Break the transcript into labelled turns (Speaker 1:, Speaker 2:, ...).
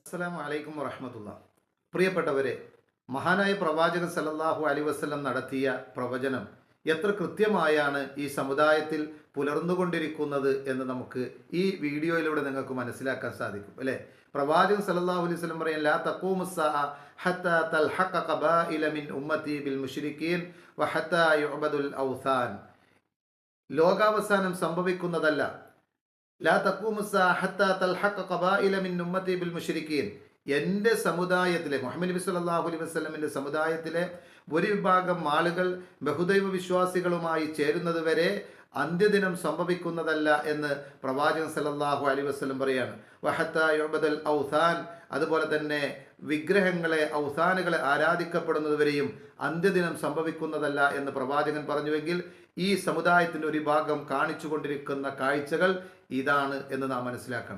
Speaker 1: അസ്സലാമു അലൈക്കും വറഹ്മത്തുള്ളാഹി. പ്രിയപ്പെട്ടവരെ, മഹാനായ പ്രവാചകൻ സല്ലല്ലാഹു അലൈഹി വസല്ലം നടത്തിയ പ്രവചനം എത്ര കൃത്യമായാണ് ഈ സമുദായത്തിൽ പുലർന്നുകൊണ്ടിരിക്കുന്നത് എന്ന് നമുക്ക് ഈ വീഡിയോയിലൂടെ നിങ്ങൾക്ക് മനസ്സിലാക്കാൻ സാധിക്കും, അല്ലേ? പ്രവാചകൻ സല്ലല്ലാഹു അലൈഹി വസല്ലം പറയും, ലാ തഖൂമുസ്സാഅ ഹത്താ തൽഹഖ ഖബായില മിൻ ഉമ്മത്തി ബിൽ മുശ്രിക്കീൻ വഹത്താ യുഅബദുൽ ഔസാൻ. ലോകാവസാനം സംഭവിക്കുന്നതല്ല. ലാ തഖൂമുസ്സാഅ ഹത്താ തൽഹഖ ഖബായില മിൻ ഉമ്മത്തി ബിൽ മുശ്രിക്കീൻ. എൻ്റെ സമുദായത്തിലെ, മുഹമ്മദ് നബി സല്ലല്ലാഹു അലൈഹി വസല്ലമിൻ്റെ സമുദായത്തിലെ ഒരു വിഭാഗം ആളുകൾ ബഹുദൈവ വിശ്വാസികളുമായി ചേരുന്നത് വരെ അന്ത്യദിനം സംഭവിക്കുന്നതല്ല എന്ന് പ്രവാചകൻ സല്ലല്ലാഹു അലൈഹി വസല്ലം പറയാണ്. വഹത്താ യുഅബദൽ ഔസാൻ, അതുപോലെ തന്നെ വിഗ്രഹങ്ങളെ, ഔസാനുകളെ ആരാധിക്കപ്പെടുന്നതുവരെയും അന്ത്യദിനം സംഭവിക്കുന്നതല്ല എന്ന് പ്രവാചകൻ പറഞ്ഞുവെങ്കിൽ ഈ സമുദായത്തിൻ്റെ ഒരു ഭാഗം കാണിച്ചു കൊണ്ടിരിക്കുന്ന കാഴ്ചകൾ ഇതാണ് എന്ന് നാം മനസ്സിലാക്കണം.